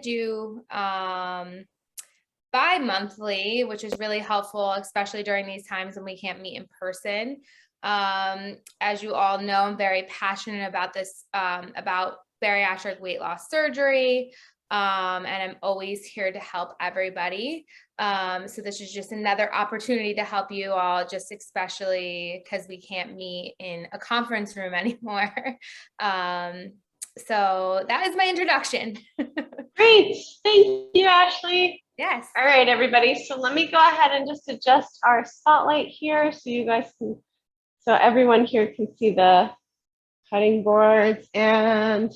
do bi-monthly, which is really helpful, especially during these times when we can't meet in person. As you all know, I'm very passionate about this, about bariatric weight loss surgery. And I'm always here to help everybody. So this is just another opportunity to help you all, just especially because we can't meet in a conference room anymore. So that is my introduction. Great. Thank you, Ashley. Yes. All right, everybody. So let me go ahead and just adjust our spotlight here so you guys can, so everyone here can see the cutting boards. And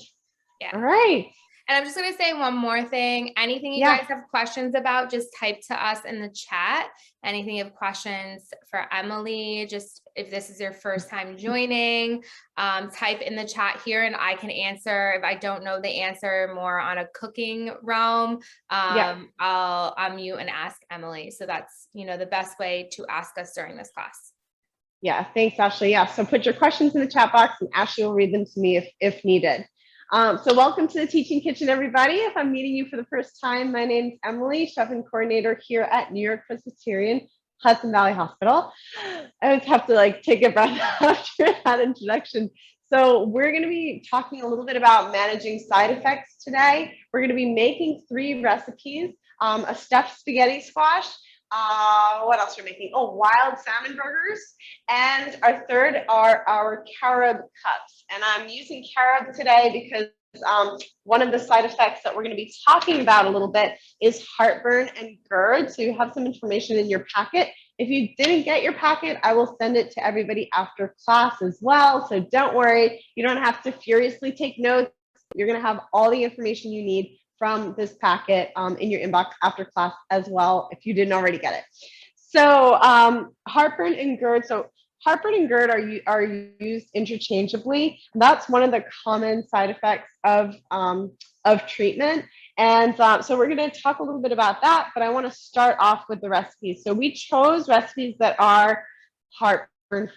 yeah. All right. And I'm just going to say one more thing. Anything you guys have questions about, just type to us in the chat. Anything you have questions for Emilie, just if this is your first time joining, type in the chat here and I can answer. If I don't know the answer more on a cooking realm, I'll unmute and ask Emilie. So that's, the best way to ask us during this class. Yeah, thanks, Ashley. Yeah, so put your questions in the chat box and Ashley will read them to me if needed. So welcome to the Teaching Kitchen, everybody. If I'm meeting you for the first time, my name is Emilie, chef and coordinator here at New York-Presbyterian, Hudson Valley Hospital. I always have to take a breath after that introduction. So we're going to be talking a little bit about managing side effects today. We're going to be making 3 recipes, a stuffed spaghetti squash. What else are we making? Oh, wild salmon burgers. And our third are our Carob Cups. And I'm using Carob today because one of the side effects that we're going to be talking about a little bit is heartburn and Gerd. So you have some information in your packet. If you didn't get your packet, I will send it to everybody after class as well. So don't worry, you don't have to furiously take notes. You're going to have all the information you need from this packet in your inbox after class as well, if you didn't already get it. So heartburn and Gerd. So heartburn and Gerd are used interchangeably. That's one of the common side effects of treatment. And so we're going to talk a little bit about that, but I want to start off with the recipes. So we chose recipes that are heartburn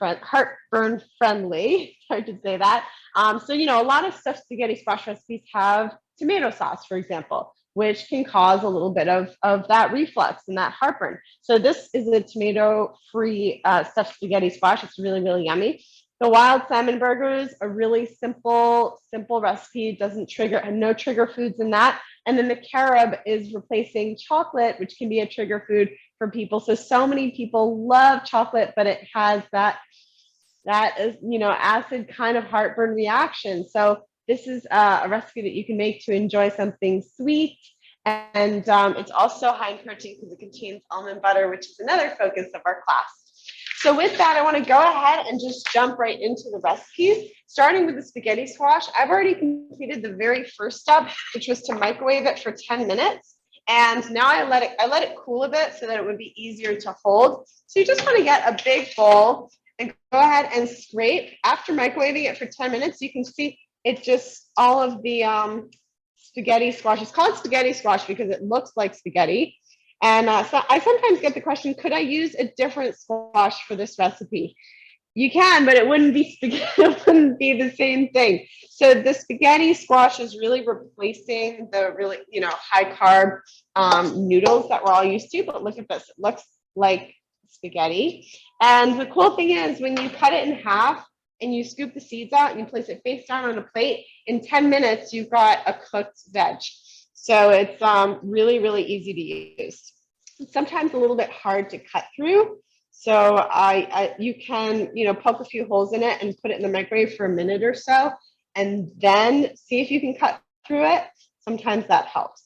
friendly. Hard to say that. So, a lot of stuffed spaghetti squash recipes have tomato sauce, for example, which can cause a little bit of that reflux and that heartburn. So this is a tomato-free stuffed spaghetti squash. It's really, really yummy. The wild salmon burgers, a really simple recipe, doesn't trigger, no trigger foods in that. And then the carob is replacing chocolate, which can be a trigger food for people. So many people love chocolate, but it has that is, acid kind of heartburn reaction. So this is a recipe that you can make to enjoy something sweet. And it's also high in protein because it contains almond butter, which is another focus of our class. So with that, I want to go ahead and just jump right into the recipes, starting with the spaghetti squash. I've already completed the very first step, which was to microwave it for 10 minutes. And now I let it cool a bit so that it would be easier to hold. So you just want to get a big bowl and go ahead and scrape. After microwaving it for 10 minutes, you can see it just, all of the spaghetti squash. It's called spaghetti squash because it looks like spaghetti. And so I sometimes get the question, could I use a different squash for this recipe? You can, but it wouldn't be spaghetti. It wouldn't be the same thing. So the spaghetti squash is really replacing the really, high carb noodles that we're all used to. But look at this, it looks like spaghetti. And the cool thing is when you cut it in half and you scoop the seeds out and you place it face down on a plate, in 10 minutes, you've got a cooked veg. So it's really, really easy to use. It's sometimes a little bit hard to cut through. So you can, poke a few holes in it and put it in the microwave for a minute or so, and then see if you can cut through it. Sometimes that helps.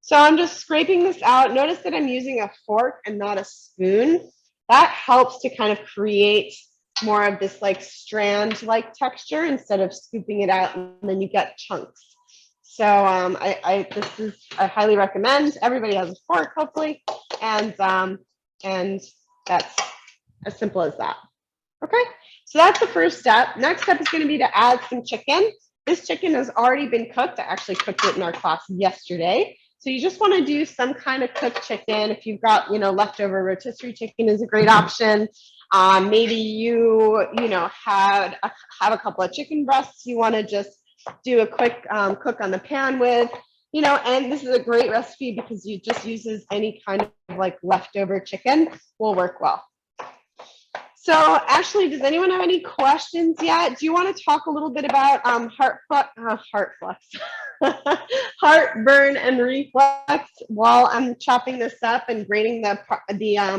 So I'm just scraping this out. Notice that I'm using a fork and not a spoon. That helps to kind of create more of this strand-like texture instead of scooping it out and then you get chunks. So I highly recommend. Everybody has a fork, hopefully, and that's as simple as that. Okay, so that's the first step. Next step is going to be to add some chicken. This chicken has already been cooked. I actually cooked it in our class yesterday. So you just want to do some kind of cooked chicken. If you've got, leftover rotisserie chicken is a great option. Maybe you have a couple of chicken breasts you want to just do a quick cook on the pan with. you know, and this is a great recipe because it just uses any kind of like leftover chicken, will work well. So Ashley, does anyone have any questions yet? Do you want to talk a little bit about heartburn and reflux while I'm chopping this up and grating the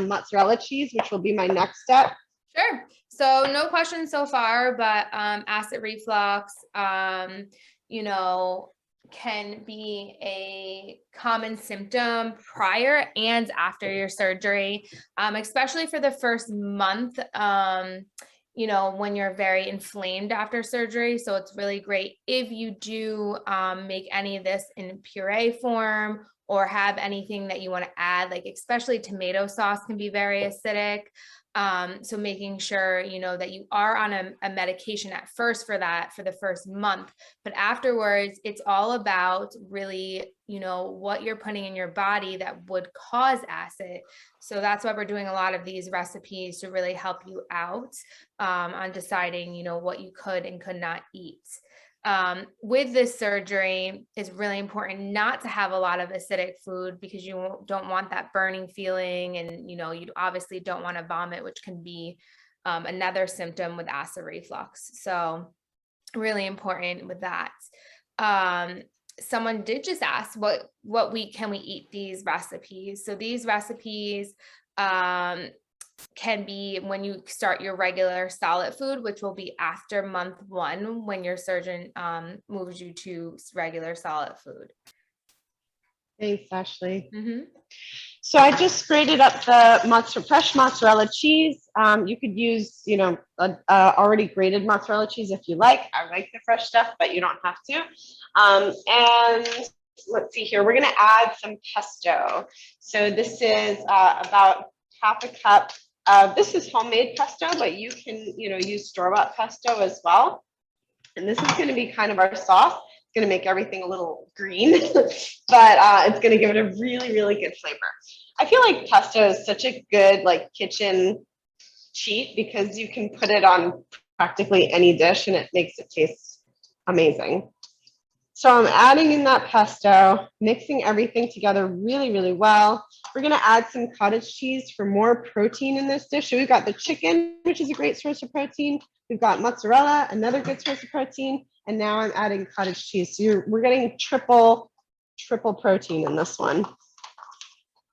mozzarella cheese, which will be my next step? Sure. So no questions so far, but acid reflux, you know, can be a common symptom prior and after your surgery, especially for the first month, you know, when you're very inflamed after surgery. So it's really great if you do make any of this in puree form or have anything that you want to add, like especially tomato sauce can be very acidic. So making sure, you know, that you are on a medication at first for that for the first month, but afterwards it's all about really, you know, what you're putting in your body that would cause acid. So that's why we're doing a lot of these recipes to really help you out on deciding, you know, what you could and could not eat. With this surgery, it's really important not to have a lot of acidic food because you don't want that burning feeling, and you know, you obviously don't want to vomit, which can be another symptom with acid reflux. So really important with that. Someone did just ask what week can we eat these recipes? So these recipes can be when you start your regular solid food, which will be after month 1 when your surgeon moves you to regular solid food. Thanks, Ashley. Mm-hmm. So I just grated up the fresh mozzarella cheese. You could use, you know, already grated mozzarella cheese if you like. I like the fresh stuff, but you don't have to. And let's see here. We're going to add some pesto. So this is about half a cup. This is homemade pesto, but you can, you know, use store-bought pesto as well. And this is going to be kind of our sauce. It's going to make everything a little green, but it's going to give it a really, really good flavor. I feel like pesto is such a good like kitchen cheat because you can put it on practically any dish and it makes it taste amazing. So I'm adding in that pesto, mixing everything together really, really well. We're going to add some cottage cheese for more protein in this dish. So we've got the chicken, which is a great source of protein. We've got mozzarella, another good source of protein. And now I'm adding cottage cheese. So we're getting triple protein in this one.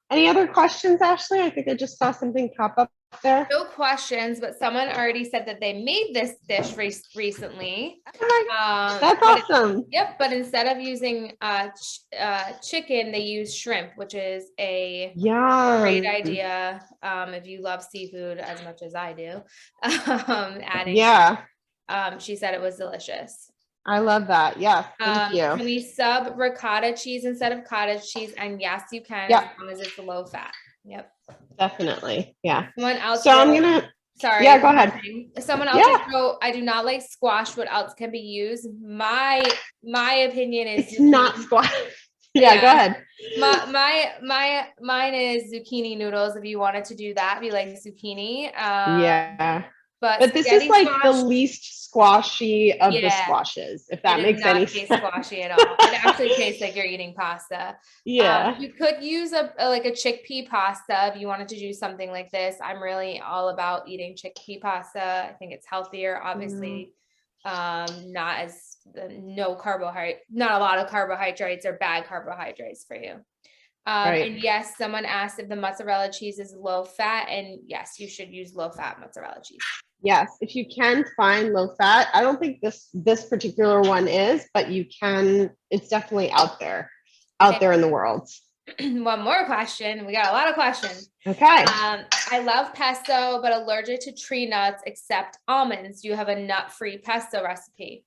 Any other questions, Ashley? I think I just saw something pop up there. No questions, but someone already said that they made this dish recently. Oh that's awesome. Yep, but instead of using chicken, they use shrimp, which is a great idea if you love seafood as much as I do. Adding she said it was delicious. I love that. Yes, thank you. Can we sub ricotta cheese instead of cottage cheese? And yes, you can, as long as it's low fat. Yep. Definitely. Yeah. Someone else. So I'm gonna. Sorry. Yeah, go ahead. Someone else wrote, I do not like squash. What else can be used? My opinion is it's not squash. Yeah, go ahead. Mine is zucchini noodles. If you wanted to do that, be like zucchini. But this is like the least squashy of the squashes, if that makes any sense. It does not taste squashy at all. It actually tastes like you're eating pasta. Yeah. You could use a chickpea pasta if you wanted to do something like this. I'm really all about eating chickpea pasta. I think it's healthier, obviously. Not a lot of carbohydrates or bad carbohydrates for you. And yes, someone asked if the mozzarella cheese is low fat, and yes, you should use low fat mozzarella cheese. Yes, if you can find low fat. I don't think this particular one is, but you can. It's definitely out there in the world. One more question. We got a lot of questions. Okay. I love pesto, but allergic to tree nuts except almonds. Do you have a nut-free pesto recipe?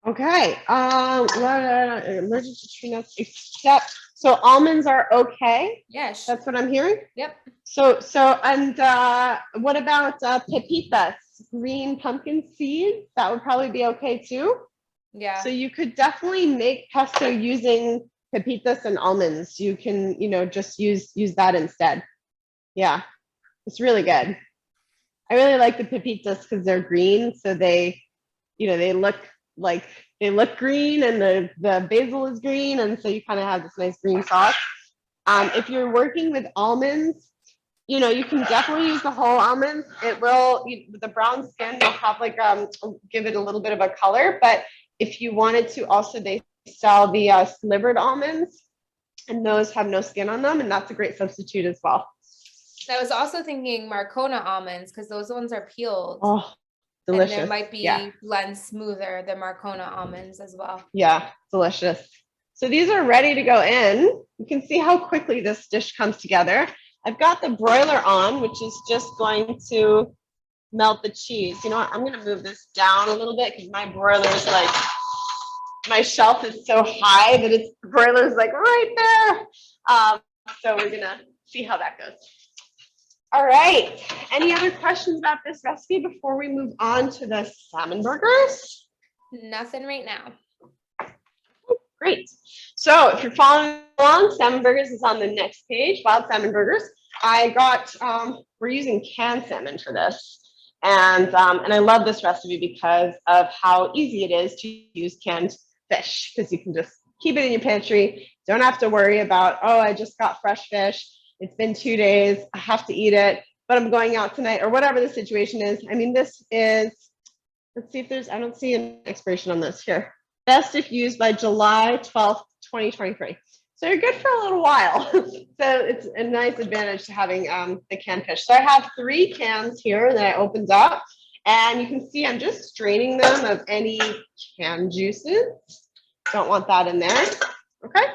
Okay. Allergic to tree nuts except, so almonds are okay. Yes. That's what I'm hearing. Yep. So and what about pepitas, green pumpkin seeds? That would probably be okay too. Yeah. So you could definitely make pesto using pepitas and almonds. You can, just use that instead. Yeah, it's really good. I really like the pepitas because they're green, so they look like they look green and the basil is green. And so you kind of have this nice green sauce. If you're working with almonds, you know, you can definitely use the whole almonds. It will, the brown skin will have like, give it a little bit of a color. But if you wanted to also, they sell the slivered almonds, and those have no skin on them. And that's a great substitute as well. I was also thinking Marcona almonds, because those ones are peeled. Oh, delicious. And there might be blend smoother than Marcona almonds as well. Yeah, delicious. So these are ready to go in. You can see how quickly this dish comes together. I've got the broiler on, which is just going to melt the cheese. You know what? I'm going to move this down a little bit because my broiler is like, my shelf is so high that the broiler is like right there. So we're going to see how that goes. All right. Any other questions about this recipe before we move on to the salmon burgers? Nothing right now. Great. So if you're following along, salmon burgers is on the next page, wild salmon burgers. I got, we're using canned salmon for this. And I love this recipe because of how easy it is to use canned fish, because you can just keep it in your pantry. Don't have to worry about, oh, I just got fresh fish. It's been 2 days. I have to eat it, but I'm going out tonight, or whatever the situation is. I mean, this is, let's see if there's, I don't see an expiration on this here. Best if used by July 12th, 2023. So you're good for a little while. So it's a nice advantage to having the canned fish. So I have 3 cans here that I opened up, and you can see I'm just straining them of any canned juices. Don't want that in there. Okay.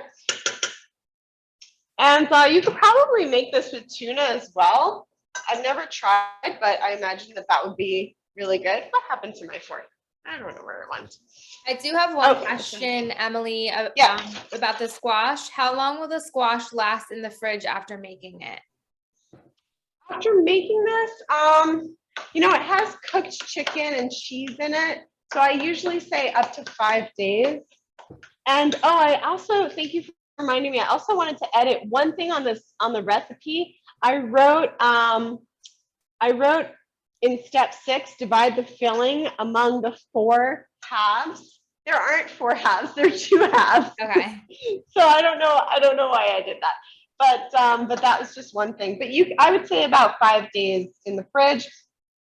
And you could probably make this with tuna as well. I've never tried, but I imagine that that would be really good. What happened to my fork? I don't know where it went. I do have one question, Emily, about the squash. How long will the squash last in the fridge after making it? After making this, you know, it has cooked chicken and cheese in it. So I usually say up to 5 days. And I also, thank you for reminding me, I also wanted to edit one thing on this, on the recipe. I wrote in step 6, divide the filling among the 4 halves. There aren't 4 halves, there are 2 halves. Okay. So I don't know why I did that. But that was just one thing. But I would say about 5 days in the fridge.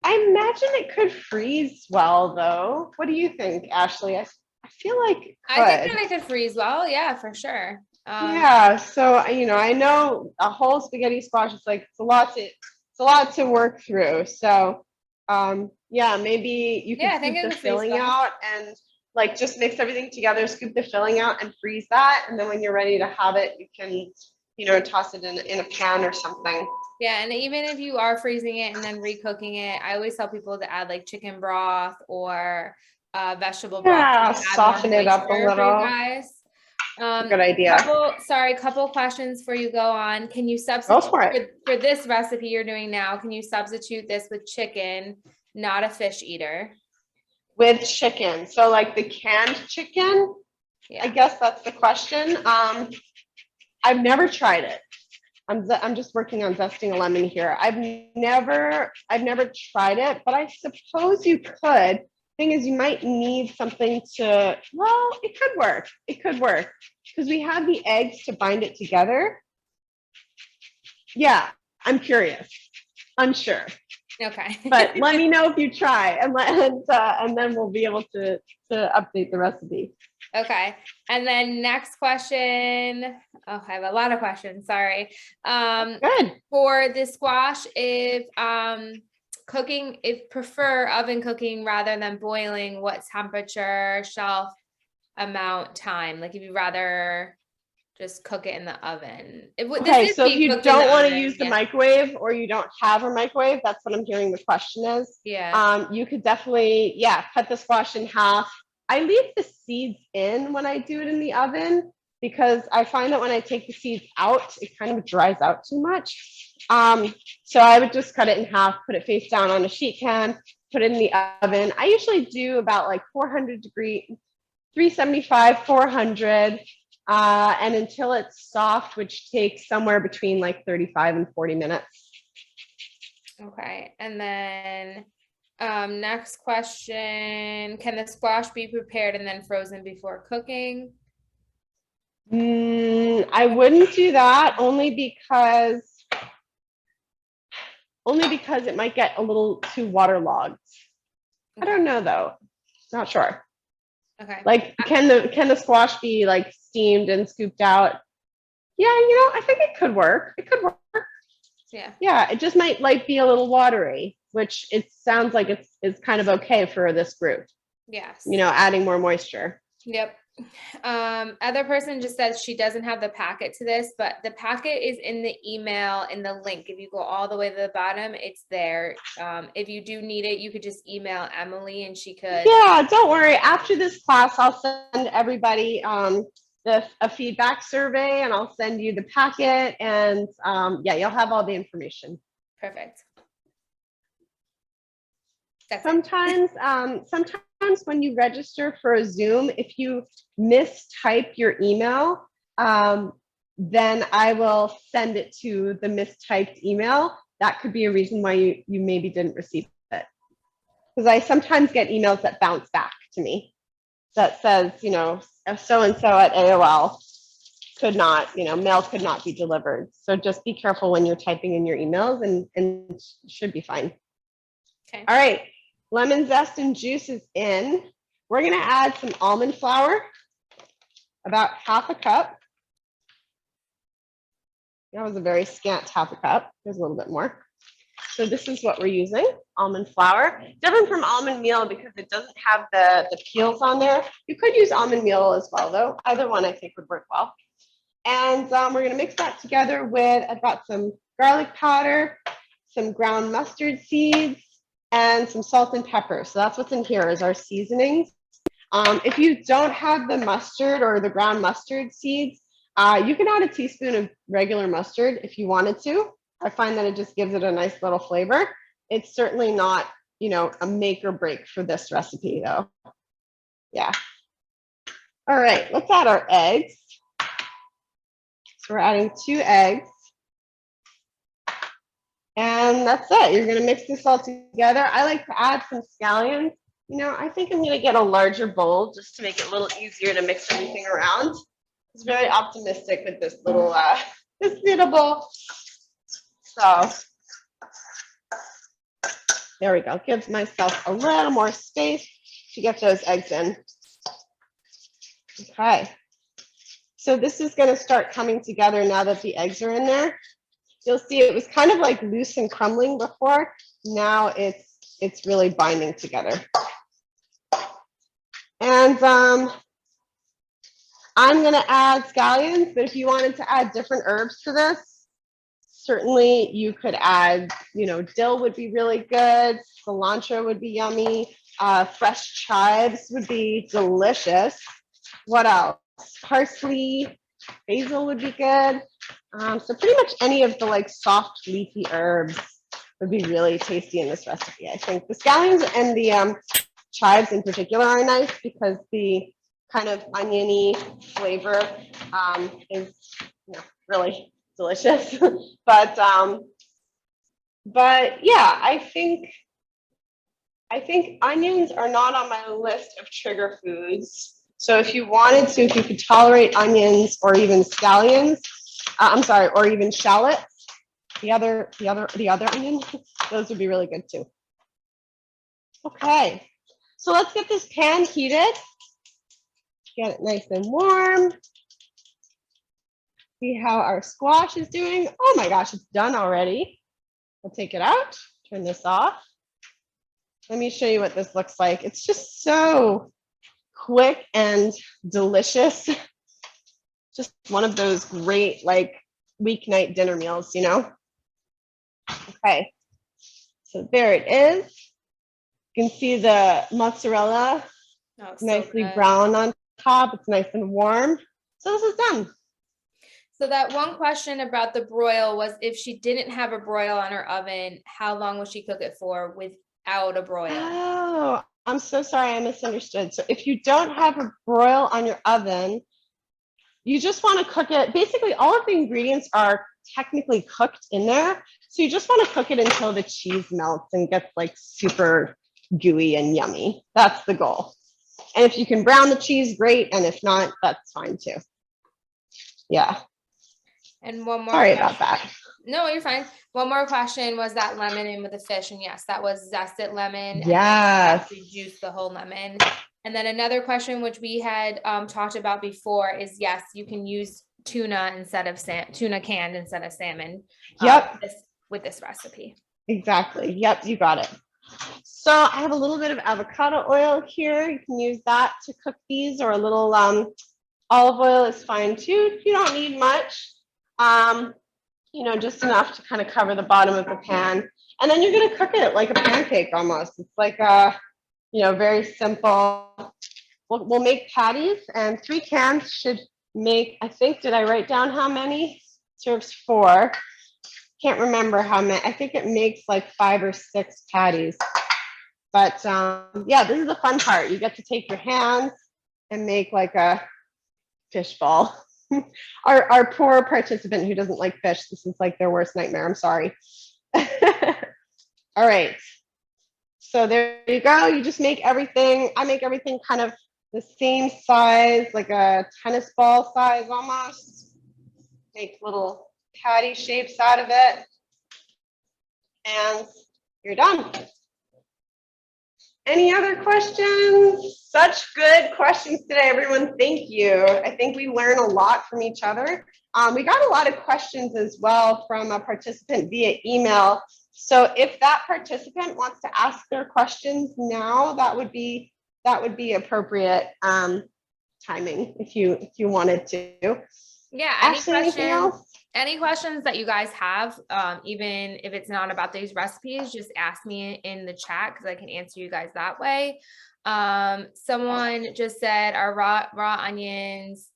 I imagine it could freeze well though. What do you think, Ashley? I feel like it could. I think that it could freeze well, yeah, for sure. Yeah, so you know, I know a whole spaghetti squash is like it's a lot to work through. So yeah, maybe you can scoop the filling out and like just mix everything together, scoop the filling out and freeze that, and then when you're ready to have it, you can, you know, toss it in a pan or something. Yeah, and even if you are freezing it and then recooking it, I always tell people to add like chicken broth or vegetable broth. Yeah, soften it up a little. Guys. Good idea. Couple questions for you. Go on. Can you substitute for this recipe you're doing now? Can you substitute this with chicken, not a fish eater? With chicken, so like the canned chicken. Yeah. I guess that's the question. I've never tried it. I'm just working on zesting a lemon here. I've never tried it, but I suppose you could. Thing is, you might need something to, well, it could work. It could work because we have the eggs to bind it together. Yeah, I'm curious. Unsure. Okay. But let me know if you try, and then we'll be able to update the recipe. Okay. And then next question. Oh, I have a lot of questions. Sorry. Good. For the squash, if prefer oven cooking rather than boiling, what temperature, shelf amount, time? Like if you'd rather just cook it in the oven. Okay, so if you don't want to use the microwave or you don't have a microwave, that's what I'm hearing the question is. Yeah. You could definitely, cut the squash in half. I leave the seeds in when I do it in the oven because I find that when I take the seeds out, it kind of dries out too much. So I would just cut it in half, put it face down on a sheet pan, put it in the oven. I usually do about like 375, 400, and until it's soft, which takes somewhere between like 35 and 40 minutes. Okay. And then Next question. Can the squash be prepared and then frozen before cooking? I wouldn't do that only because it might get a little too waterlogged. I don't know though. Not sure. Okay. Like, can the squash be like steamed and scooped out? Yeah, I think it could work. It could work. Yeah. Yeah, it just might like be a little watery, which it sounds like it's kind of okay for this group. Yes. Adding more moisture. Yep. Other person just says she doesn't have the packet to this, but the packet is in the email in the link. If you go all the way to the bottom, it's there. If you do need it, you could just email Emilie and she could. Yeah, don't worry. After this class, I'll send everybody a feedback survey, and I'll send you the packet, and yeah, you'll have all the information. Perfect. Sometimes when you register for a Zoom, if you mistype your email, then I will send it to the mistyped email. That could be a reason why you maybe didn't receive it. Because I sometimes get emails that bounce back to me that says, so-and-so at AOL could not, mail could not be delivered. So just be careful when you're typing in your emails, and it should be fine. Okay. All right. Lemon zest and juice is in. We're going to add some almond flour, about half a cup. That was a very scant half a cup. There's a little bit more. So this is what we're using, almond flour. Different from almond meal because it doesn't have the peels on there. You could use almond meal as well, though. Either one I think would work well. And we're going to mix that together with, I've got some garlic powder, some ground mustard seeds, and some salt and pepper. So that's what's in here is our seasonings. If you don't have the mustard or the ground mustard seeds, you can add a teaspoon of regular mustard if you wanted to. I find that it just gives it a nice little flavor. It's certainly not, a make or break for this recipe though. Yeah. All right, let's add our eggs. So we're adding 2 eggs. And that's it. You're going to mix this all together. I like to add some scallions. I think I'm going to get a larger bowl just to make it a little easier to mix everything around. I was very optimistic with this little, this little bowl. So there we go. Gives myself a little more space to get those eggs in. Okay. So this is going to start coming together now that the eggs are in there. You'll see it was kind of like loose and crumbling before. Now it's really binding together. And I'm going to add scallions, but if you wanted to add different herbs to this, certainly you could add, dill would be really good. Cilantro would be yummy. Fresh chives would be delicious. What else? Parsley, basil would be good. So pretty much any of the soft leafy herbs would be really tasty in this recipe. I think the scallions and the chives in particular are nice because the kind of oniony flavor is really delicious. but yeah, I think onions are not on my list of trigger foods. So if you wanted to, if you could tolerate onions or even scallions, or even shallots, the other onion, those would be really good too. Okay, so let's get this pan heated. Get it nice and warm. See how our squash is doing. Oh my gosh, it's done already. We'll take it out, turn this off. Let me show you what this looks like. It's just so quick and delicious. Just one of those great weeknight dinner meals, Okay, so there it is. You can see the mozzarella nicely brown on top. It's nice and warm. So this is done. So that one question about the broil was if she didn't have a broil on her oven, how long would she cook it for without a broil? Oh, I'm so sorry, I misunderstood. So if you don't have a broil on your oven, you just want to cook it. Basically, all of the ingredients are technically cooked in there. So you just want to cook it until the cheese melts and gets super gooey and yummy. That's the goal. And if you can brown the cheese, great. And if not, that's fine too. Yeah. And one more. Sorry about that. No, you're fine. One more question was that lemon in with the fish. And yes, that was zested lemon. Yes. And juice the whole lemon. And then another question, which we had talked about before, is yes, you can use tuna instead of tuna canned instead of salmon. Yep. With this recipe. Exactly. Yep, you got it. So I have a little bit of avocado oil here. You can use that to cook these, or a little olive oil is fine too. You don't need much, just enough to kind of cover the bottom of the pan. And then you're going to cook it like a pancake almost. It's like a, very simple. We'll make patties, and 3 cans should make, I think, did I write down how many? Serves 4. Can't remember how many. I think it makes like 5 or 6 patties. But yeah, this is the fun part. You get to take your hands and make like a fish ball. Our poor participant who doesn't like fish, this is like their worst nightmare. I'm sorry. All right. So there you go. You just make everything. I make everything kind of the same size, like a tennis ball size almost. Make little patty shapes out of it. And you're done. Any other questions? Such good questions today, everyone. Thank you. I think we learn a lot from each other. We got a lot of questions as well from a participant via email. So if that participant wants to ask their questions now, that would be appropriate timing if you wanted to. Yeah. Ashley, anything else? Any questions that you guys have, even if it's not about these recipes, just ask me in the chat because I can answer you guys that way. Someone just said, are raw onions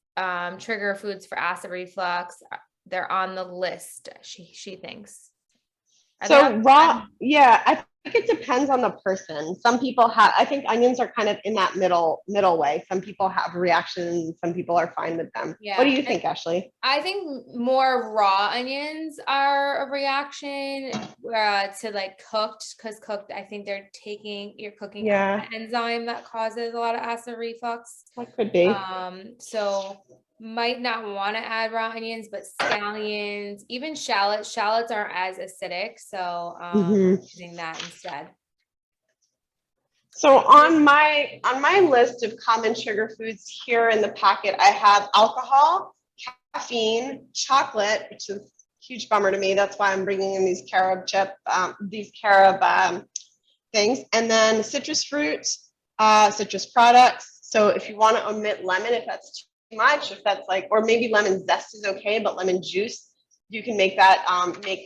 trigger foods for acid reflux? They're on the list, she thinks. So raw, yeah, I think it depends on the person. Some people have, I think onions are kind of in that middle way. Some people have reactions, some people are fine with them. Yeah. What do you think, Ashley? I think more raw onions are a reaction to like cooked, because cooked, I think you're cooking an enzyme that causes a lot of acid reflux. That could be. So might not want to add raw onions, but scallions, even shallots aren't as acidic. So using that instead. So on my list of common sugar foods here in the packet, I have alcohol, caffeine, chocolate, which is a huge bummer to me. That's why I'm bringing in these carob things, and then citrus fruits, citrus products. So if you want to omit lemon, if that's too much, if that's like, or maybe lemon zest is okay, but lemon juice, you can make that,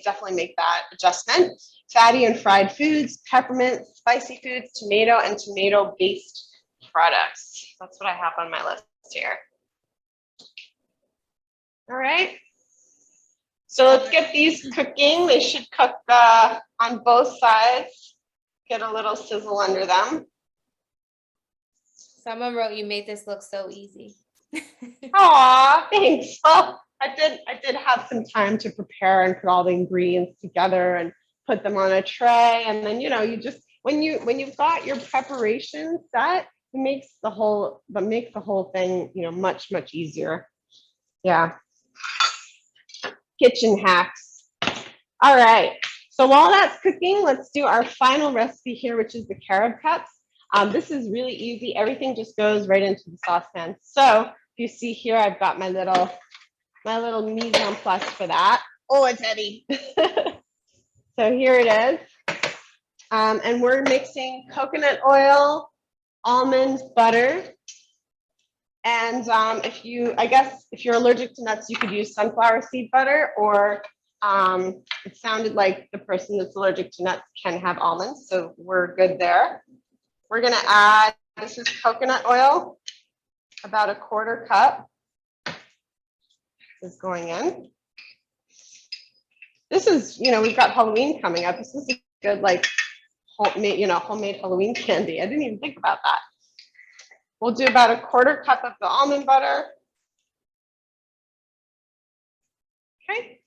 definitely make that adjustment. Fatty and fried foods, peppermint, spicy foods, tomato and tomato-based products. That's what I have on my list here. All right. So let's get these cooking. They should cook on both sides. Get a little sizzle under them. Someone wrote, you made this look so easy. Aw, thanks. Well, I did have some time to prepare and put all the ingredients together and put them on a tray. And then, you just, when you've got your preparation set, it makes the whole thing, much, much easier. Yeah. Kitchen hacks. All right. So while that's cooking, let's do our final recipe here, which is the Carob Cups. This is really easy. Everything just goes right into the saucepan. So if you see here, I've got my little mise en place for that. Oh, it's heavy. So here it is. And we're mixing coconut oil, almond butter. And if you're allergic to nuts, you could use sunflower seed butter, or it sounded like the person that's allergic to nuts can have almonds. So we're good there. We're going to add, this is coconut oil, about a 1/4 cup is going in. This is, we've got Halloween coming up. This is a good, like, homemade Halloween candy. I didn't even think about that. We'll do about a 1/4 cup of the almond butter. Okay.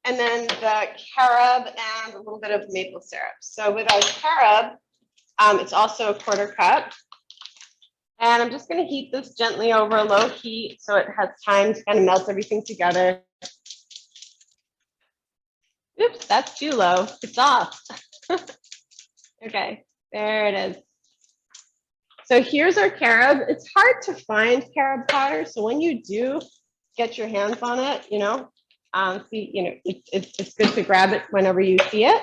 And then the carob and a little bit of maple syrup. So with our carob, It's also a 1/4 cup. And I'm just going to heat this gently over a low heat so it has time to kind of melt everything together. Oops, that's too low. It's off. Okay, there it is. So here's our carob. It's hard to find carob powder. So when you do get your hands on it, it's good to grab it whenever you see it.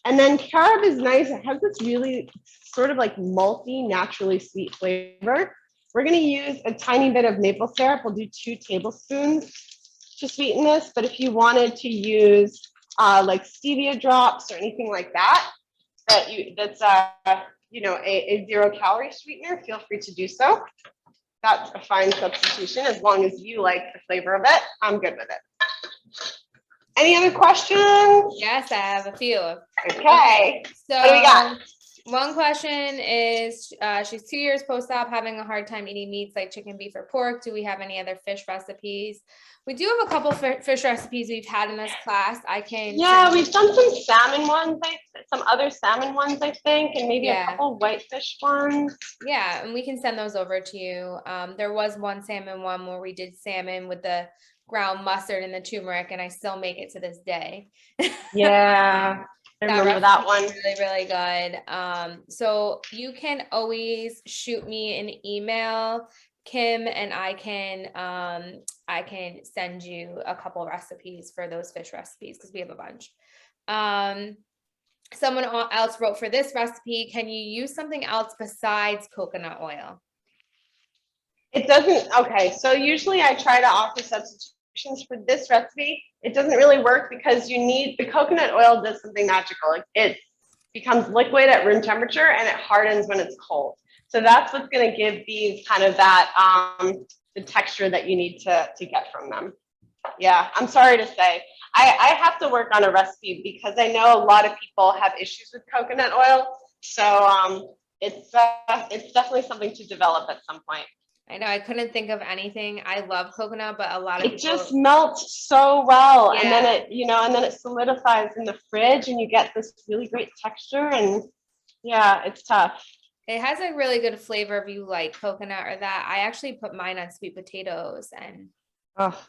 And then carob is nice. It has this really sort of like malty, naturally sweet flavor. We're going to use a tiny bit of maple syrup. We'll do 2 tablespoons to sweeten this. But if you wanted to use like stevia drops or anything like that, that's a 0-calorie sweetener, feel free to do so. That's a fine substitution as long as you like the flavor of it. I'm good with it. Any other questions? Yes, I have a few. Okay. So what do we got? One question is, she's 2 years post-op, having a hard time eating meats like chicken, beef, or pork. Do we have any other fish recipes? We do have a couple fish recipes we've had in this class. Yeah, we've done some salmon ones, some other salmon ones, I think, and maybe a couple whitefish ones. Yeah, and we can send those over to you. There was one salmon one where we did salmon with the ground mustard and the turmeric, and I still make it to this day. Yeah. I remember that one. Really, really good. So you can always shoot me an email, Kim, and I can send you a couple recipes for those fish recipes because we have a bunch. Someone else wrote for this recipe, can you use something else besides coconut oil? It doesn't. Okay, so usually I try to offer substitutions for this recipe. It doesn't really work because the coconut oil does something magical. It becomes liquid at room temperature and it hardens when it's cold. So that's what's going to give these kind of that the texture that you need to get from them. Yeah, I'm sorry to say. I have to work on a recipe because I know a lot of people have issues with coconut oil. So it's definitely something to develop at some point. I know I couldn't think of anything. I love coconut, but a lot of people just melts so well, and then it solidifies in the fridge, and you get this really great texture. And yeah, it's tough. It has a really good flavor if you like coconut or that. I actually put mine on sweet potatoes, and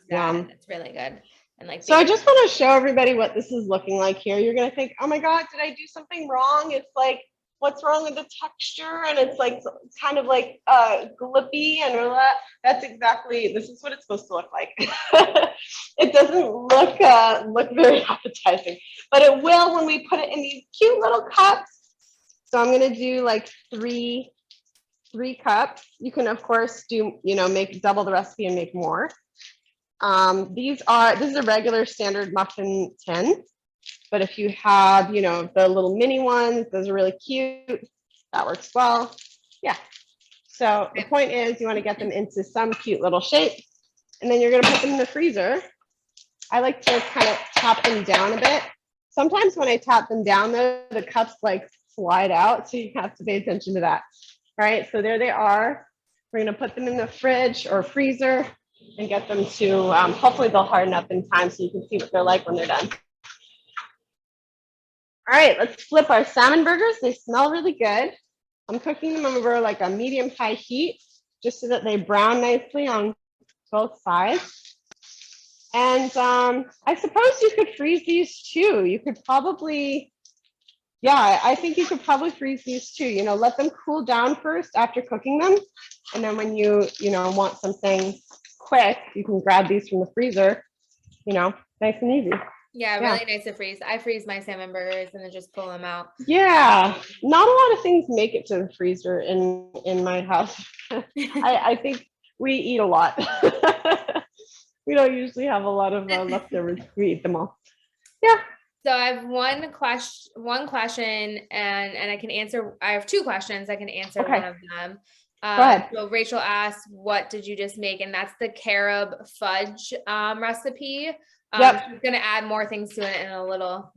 yum. It's really good. And so I just want to show everybody what this is looking like here. You're gonna think, oh my God, did I do something wrong? It's like, what's wrong with the texture? And it's like kind of like glippy and all that. This is what it's supposed to look like. It doesn't look very appetizing, but it will when we put it in these cute little cups. So I'm gonna do like three cups. You can of course do, make double the recipe and make more. This is a regular standard muffin tin. But if you have, the little mini ones, those are really cute. That works well. Yeah. So the point is you want to get them into some cute little shape, and then you're going to put them in the freezer. I like to kind of tap them down a bit. Sometimes when I tap them down, though, the cups like slide out. So you have to pay attention to that. All right. So there they are. We're going to put them in the fridge or freezer and get them to, hopefully they'll harden up in time so you can see what they're like when they're done. All right, let's flip our salmon burgers. They smell really good. I'm cooking them over like a medium-high heat just so that they brown nicely on both sides. And I suppose you could freeze these too. You could probably, I think you could probably freeze these too. Let them cool down first after cooking them. And then when you want something quick, you can grab these from the freezer, nice and easy. Yeah, really nice to freeze. I freeze my salmon burgers and then just pull them out. Yeah, not a lot of things make it to the freezer in my house. I think we eat a lot. We don't usually have a lot of leftovers. We eat them all. Yeah. So I have one question, and I can answer. I have 2 questions. I can answer one of them. Go ahead. So Rachel asked, "What did you just make?" And that's the carob fudge recipe. She's going to add more things to it in a little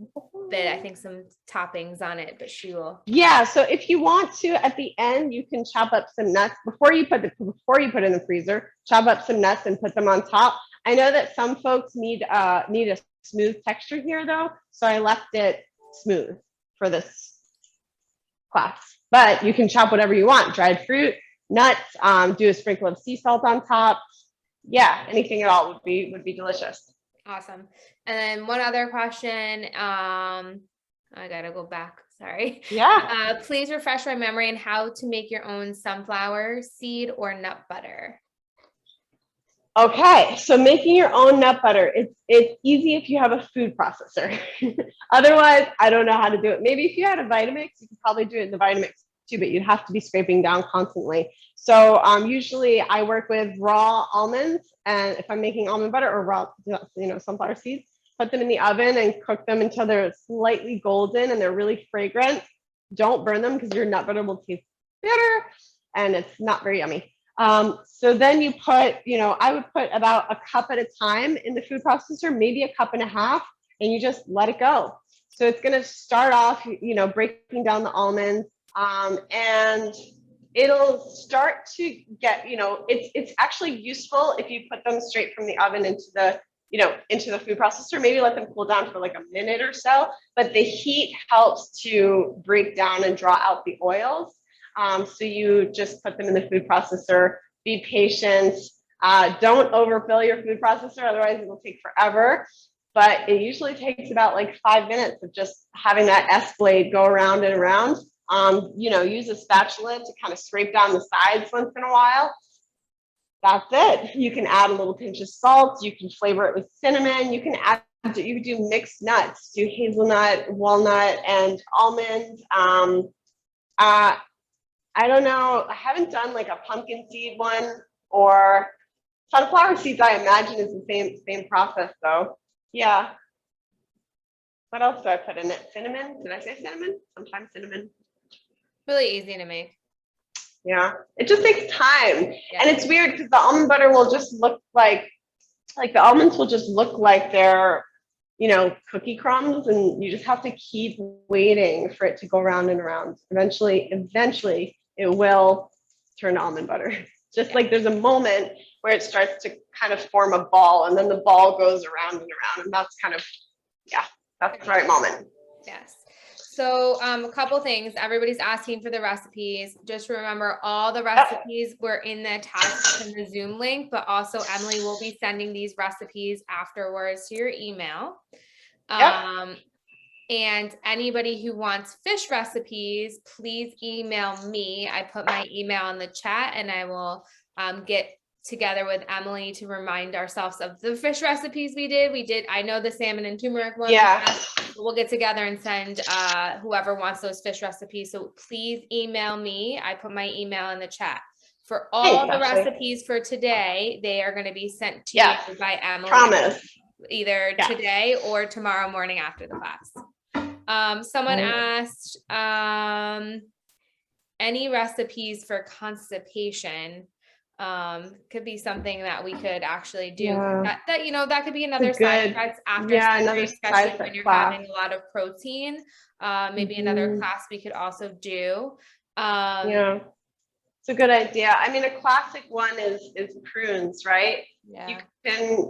bit. I think some toppings on it, but she will. Yeah. So if you want to, at the end, you can chop up some nuts before you put it in the freezer. Chop up some nuts and put them on top. I know that some folks need a smooth texture here, though, so I left it smooth for this class. But you can chop whatever you want, dried fruit, nuts, do a sprinkle of sea salt on top. Yeah, anything at all would be delicious. Awesome. And then one other question. I gotta go back. Sorry. Yeah. Please refresh my memory on how to make your own sunflower seed or nut butter. Okay, so making your own nut butter, it's easy if you have a food processor. Otherwise, I don't know how to do it. Maybe if you had a Vitamix, you could probably do it in the Vitamix too, but you'd have to be scraping down constantly. So usually I work with raw almonds, and if I'm making almond butter or raw, sunflower seeds, put them in the oven and cook them until they're slightly golden and they're really fragrant. Don't burn them because your nut butter will taste bitter and it's not very yummy. So then you put, I would put about a cup at a time in the food processor, maybe a cup and a half, and you just let it go. So it's going to start off, breaking down the almonds, and it'll start to get, it's actually useful if you put them straight from the oven into the food processor. Maybe let them cool down for like a minute or so, but the heat helps to break down and draw out the oils. So you just put them in the food processor, be patient, don't overfill your food processor, otherwise it will take forever. But it usually takes about like 5 minutes of just having that S blade go around and around. Use a spatula to kind of scrape down the sides once in a while. That's it. You can add a little pinch of salt. You can flavor it with cinnamon. You can do mixed nuts, do hazelnut, walnut, and almond. I don't know. I haven't done like a pumpkin seed one, or sunflower seeds. I imagine is the same process though. Yeah. What else do I put in it? Cinnamon? Did I say cinnamon? Sometimes cinnamon. Really easy to make. Yeah. It just takes time. Yeah. And it's weird because the almond butter will just look like the almonds will just look like they're, cookie crumbs, and you just have to keep waiting for it to go around and around. Eventually it will turn to almond butter. Just like there's a moment where it starts to kind of form a ball, and then the ball goes around and around, and that's kind of, that's the right moment. Yes. So a couple things. Everybody's asking for the recipes. Just remember, all the recipes were in the attachment in the Zoom link, but also Emilie will be sending these recipes afterwards to your email. And anybody who wants fish recipes, please email me. I put my email in the chat, and I will get together with Emilie to remind ourselves of the fish recipes we did. I know the salmon and turmeric one. Yeah. We'll get together and send whoever wants those fish recipes. So please email me. I put my email in the chat. For all the recipes for today, they are going to be sent to you by Emilie. Promise. Either today or tomorrow morning after the class. Someone asked, any recipes for constipation? Could be something that we could actually do. That could be another side effect after surgery, especially when you're having a lot of protein. Maybe another class we could also do. It's a good idea. I mean, a classic one is prunes, right? Yeah.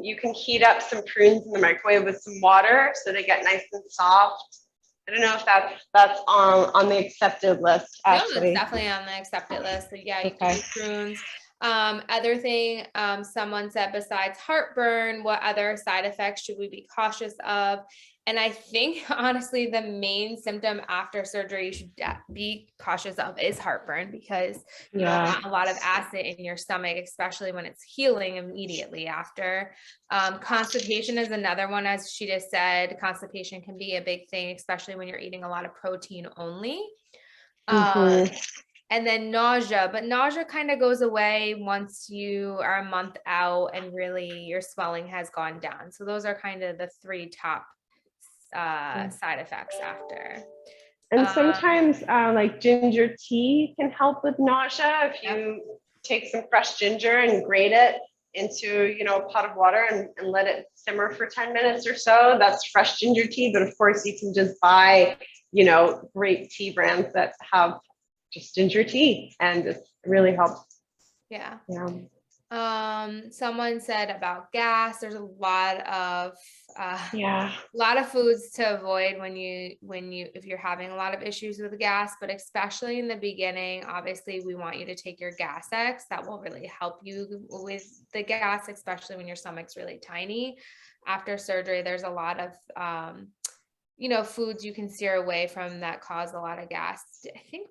You can heat up some prunes in the microwave with some water so they get nice and soft. I don't know if that's on the accepted list. Actually. No, it's definitely on the accepted list. So yeah, you can do prunes. Other thing, someone said, besides heartburn, what other side effects should we be cautious of? And I think honestly, the main symptom after surgery you should be cautious of is heartburn, because you don't want a lot of acid in your stomach, especially when it's healing immediately after. Constipation is another one. As she just said, constipation can be a big thing, especially when you're eating a lot of protein only. And then nausea, but nausea kind of goes away once you are a month out and really your swelling has gone down. So those are kind of the three top side effects after. And sometimes like ginger tea can help with nausea. If you take some fresh ginger and grate it into, a pot of water and let it simmer for 10 minutes or so, that's fresh ginger tea. But of course you can just buy, great tea brands that have just ginger tea, and it really helps. Yeah. Someone said about gas. There's a lot of foods to avoid if you're having a lot of issues with gas, but especially in the beginning, obviously we want you to take your Gas X. That will really help you with the gas, especially when your stomach's really tiny. After surgery, there's a lot of foods you can steer away from that cause a lot of gas. I think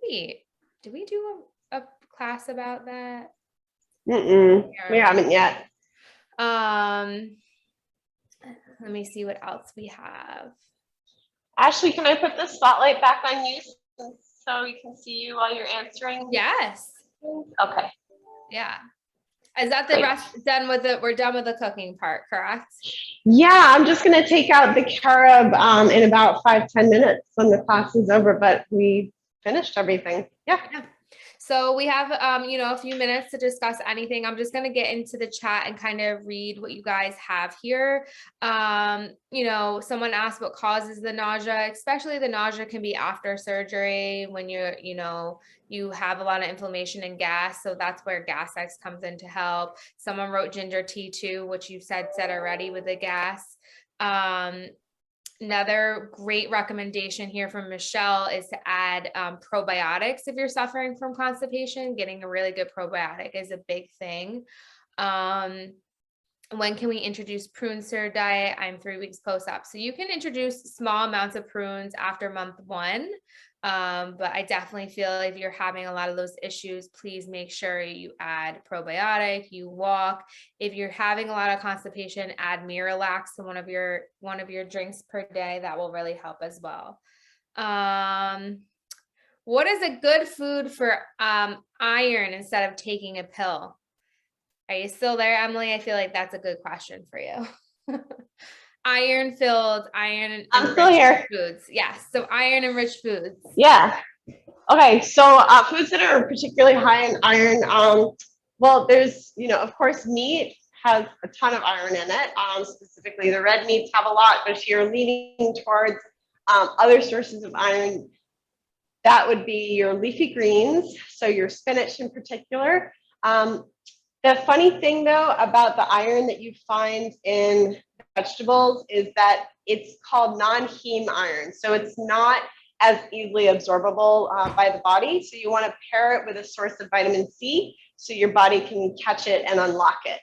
did we do a class about that? We haven't yet. Let me see what else we have. Ashley, can I put the spotlight back on you so we can see you while you're answering? Yes. Okay. Yeah. Is that the rest done with it? We're done with the cooking part, correct? Yeah, I'm just going to take out the carob in about 5-10 minutes when the class is over, but we finished everything. Yeah. So we have, a few minutes to discuss anything. I'm just going to get into the chat and kind of read what you guys have here. Someone asked what causes the nausea, especially the nausea can be after surgery when you have a lot of inflammation and gas. So that's where Gas X comes in to help. Someone wrote ginger tea too, which you said already with the gas. Another great recommendation here from Michelle is to add probiotics if you're suffering from constipation. Getting a really good probiotic is a big thing. When can we introduce prune stir diet? I'm 3 weeks post-op. So you can introduce small amounts of prunes after month 1. But I definitely feel if you're having a lot of those issues, please make sure you add probiotic, you walk. If you're having a lot of constipation, add Miralax to one of your drinks per day. That will really help as well. What is a good food for iron instead of taking a pill? Are you still there, Emilie? I feel like that's a good question for you. Iron-filled, iron-enriched foods. Yes, so iron-enriched foods. Yeah. Okay, so foods that are particularly high in iron, well, there's, of course, meat has a ton of iron in it. Specifically, the red meats have a lot, but if you're leaning towards other sources of iron, that would be your leafy greens, so your spinach in particular. The funny thing, though, about the iron that you find in vegetables is that it's called non-heme iron. So it's not as easily absorbable by the body. So you want to pair it with a source of vitamin C so your body can catch it and unlock it.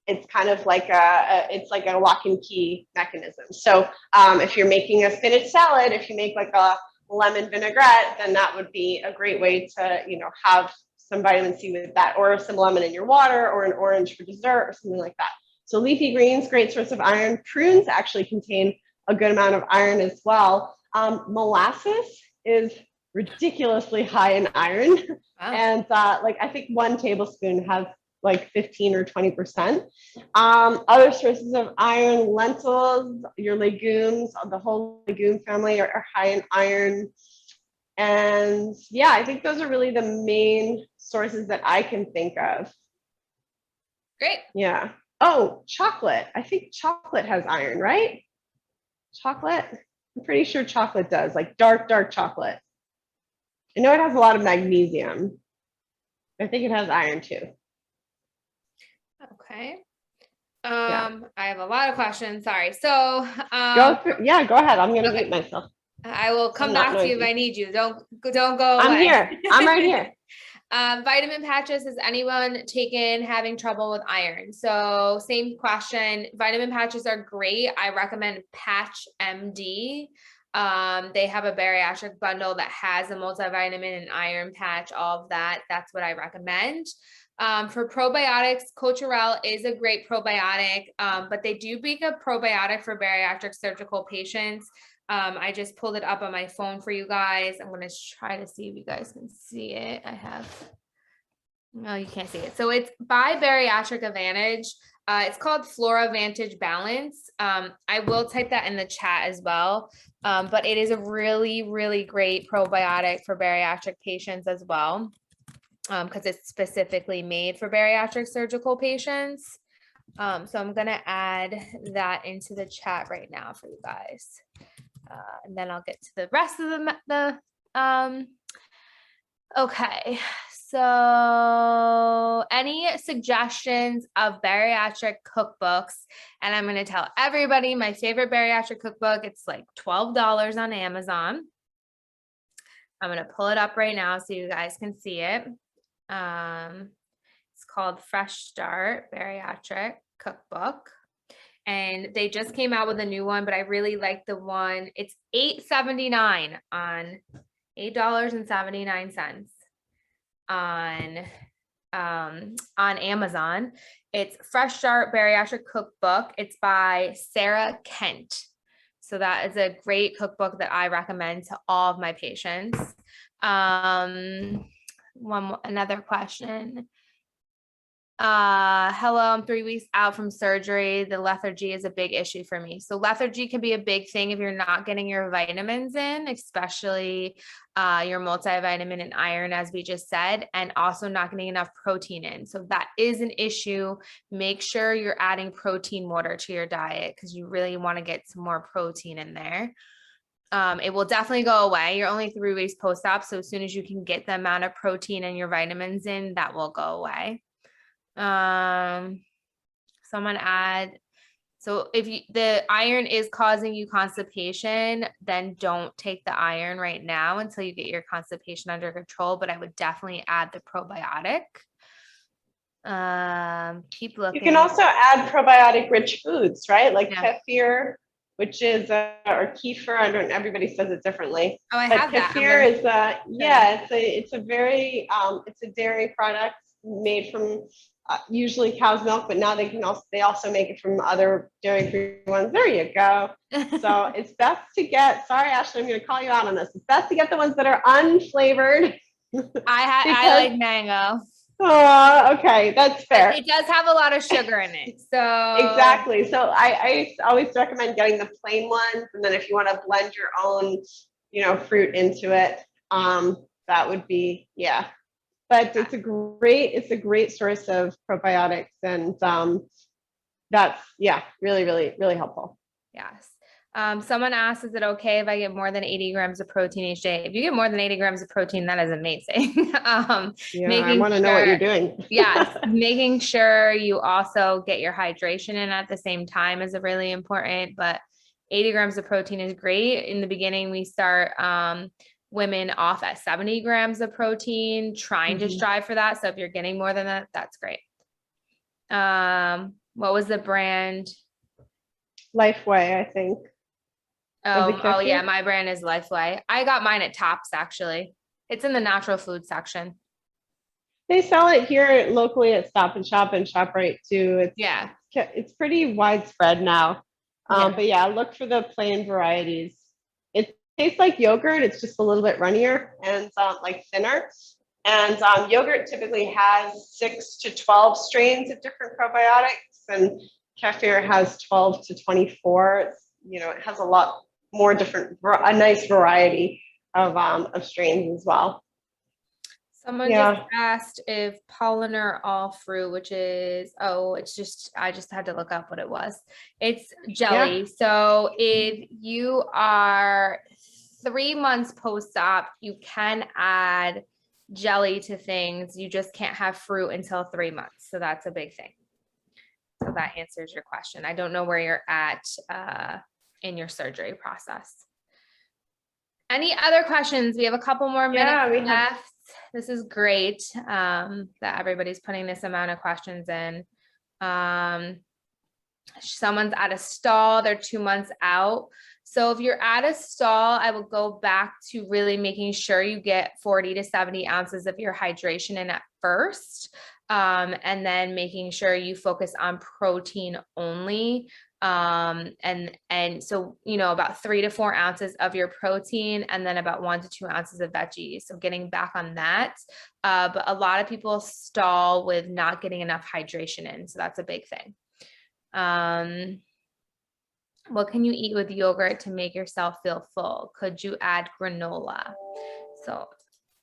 It's kind of like a lock and key mechanism. So if you're making a spinach salad, if you make like a lemon vinaigrette, then that would be a great way to, have some vitamin C with that, or some lemon in your water, or an orange for dessert, or something like that. So leafy greens, great source of iron. Prunes actually contain a good amount of iron as well. Molasses is ridiculously high in iron. Wow. And I think 1 tablespoon has like 15 or 20%. Other sources of iron, lentils, your legumes, the whole legume family are high in iron. And yeah, I think those are really the main sources that I can think of. Great. Yeah. Oh, chocolate. I think chocolate has iron, right? Chocolate? I'm pretty sure chocolate does, like dark chocolate. I know it has a lot of magnesium. I think it has iron too. Okay. I have a lot of questions. Sorry. So go ahead. I'm gonna mute myself. I will come back to you if I need you. Don't go away. I'm here. I'm right here. Vitamin patches, has anyone having trouble with iron? So same question. Vitamin patches are great. I recommend Patch MD. They have a bariatric bundle that has a multivitamin and iron patch, all of that. That's what I recommend. For probiotics, Coachorel is a great probiotic, but they do make a probiotic for bariatric surgical patients. I just pulled it up on my phone for you guys. I'm going to try to see if you guys can see it. No, you can't see it. So it's by Bariatric Advantage. It's called Flora Vantage Balance. I will type that in the chat as well. But it is a really, really great probiotic for bariatric patients as well. Because it's specifically made for bariatric surgical patients. So I'm going to add that into the chat right now for you guys. And then I'll get to the rest of okay. So any suggestions of bariatric cookbooks? And I'm going to tell everybody my favorite bariatric cookbook. It's like $12 on Amazon. I'm going to pull it up right now so you guys can see it. It's called Fresh Start Bariatric Cookbook. And they just came out with a new one, but I really like the one. It's $8.79 on $8.79 on Amazon. It's Fresh Start Bariatric Cookbook. It's by Sarah Kent. So that is a great cookbook that I recommend to all of my patients. Another question. Hello, I'm 3 weeks out from surgery. The lethargy is a big issue for me. So lethargy can be a big thing if you're not getting your vitamins in, especially your multivitamin and iron, as we just said, and also not getting enough protein in. So that is an issue. Make sure you're adding protein water to your diet because you really want to get some more protein in there. It will definitely go away. You're only 3 weeks post-op. So as soon as you can get the amount of protein and your vitamins in, that will go away. Someone so if the iron is causing you constipation, then don't take the iron right now until you get your constipation under control, but I would definitely add the probiotic. Keep looking. You can also add probiotic rich foods, right? Like kefir, which is or kefir. I don't. Everybody says it differently. Oh, I have that. Kefir is it's a very it's a dairy product made from usually cow's milk, but now they also make it from other dairy-free ones. There you go. So it's best to get. Sorry, Ashley, I'm going to call you out on this. It's best to get the ones that are unflavored. I like mango. Oh, okay, that's fair. It does have a lot of sugar in it, so exactly. So I always recommend getting the plain ones, and then if you want to blend your own, fruit into it, that would be But it's a great source of probiotics, and that's really, really, really helpful. Yes. Someone asked, is it okay if I get more than 80 grams of protein each day? If you get more than 80 grams of protein, that is amazing. I want to know what you're doing. Yes. Making sure you also get your hydration in at the same time is really important, but 80 grams of protein is great. In the beginning, we start, women off at 70 grams of protein, trying to strive for that. So if you're getting more than that, that's great. What was the brand? Lifeway, I think. Oh yeah, my brand is Lifeway. I got mine at Tops, actually. It's in the natural food section. They sell it here locally at Stop and Shop and ShopRite too. It's pretty widespread now. But look for the plain varieties. It tastes like yogurt. It's just a little bit runnier and like thinner. And yogurt typically has 6 to 12 strains of different probiotics, and kefir has 12 to 24. It has a lot more a nice variety of strains as well. Someone just asked if Polliner all fruit, which is, I just had to look up what it was. It's jelly. Yeah. So if you are 3 months post-op, you can add jelly to things. You just can't have fruit until 3 months. So that's a big thing. So that answers your question. I don't know where you're at in your surgery process. Any other questions? We have a couple more minutes left. This is great that everybody's putting this amount of questions in. Someone's at a stall, they're 2 months out. So if you're at a stall, I will go back to really making sure you get 40 to 70 ounces of your hydration in at first. And then making sure you focus on protein only. And so, about 3 to 4 ounces of your protein, and then about 1 to 2 ounces of veggies. So getting back on that. But a lot of people stall with not getting enough hydration in. So that's a big thing. What can you eat with yogurt to make yourself feel full? Could you add granola? So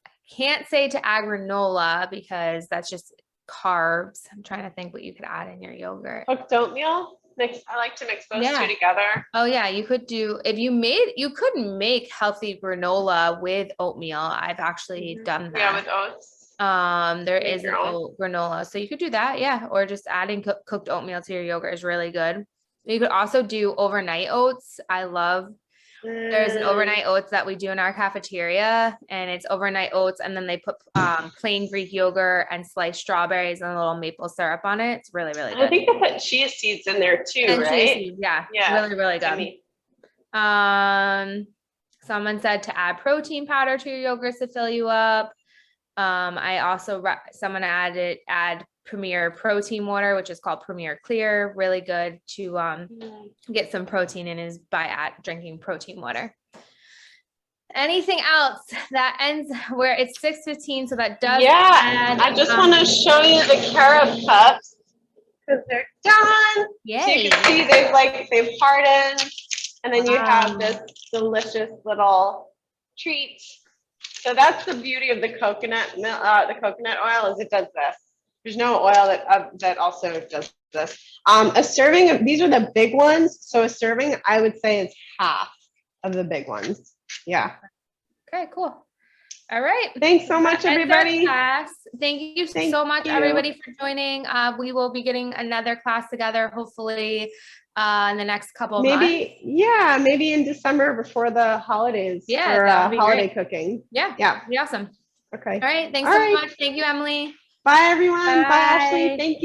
I can't say to add granola because that's just carbs. I'm trying to think what you could add in your yogurt. Cooked oatmeal. I like to mix those two together. Oh yeah, you could do, you could make healthy granola with oatmeal. I've actually done that. Yeah, with oats. There Make is an your own. oat granola, so you could do that, yeah, or just adding cooked oatmeal to your yogurt is really good. You could also do overnight oats. There's an overnight oats that we do in our cafeteria, and it's overnight oats, and then they put plain Greek yogurt and sliced strawberries and a little maple syrup on it. It's really, really good. I think they put chia seeds in there too, And chia right? seeds, yeah, Yeah. really, really good. Someone said to add protein powder to your yogurts to fill you up. Someone add Premier protein water, which is called Premier Clear. Really good to get some protein in is by drinking protein water. Anything else that ends where it's 6:15, so that does add, I just want to show you the Carob Cups because they're done. Yay. So you can see they've hardened, and then you have this delicious little treat. So that's the beauty of the coconut oil is it does this. There's no oil that also does this. A serving of these are the big ones. So a serving, I would say, is half of the big ones. Yeah. Okay, cool. All right. Thanks so much, everybody. Thank you so much, everybody, for joining. We will be getting another class together, hopefully in the next couple of months. Yeah, maybe in December before the holidays. Yeah, for holiday great. cooking. Yeah, be awesome. Okay. All right. Thanks so much. Thank you, Emily. Bye, everyone. Bye. Bye, Ashley. Thank you.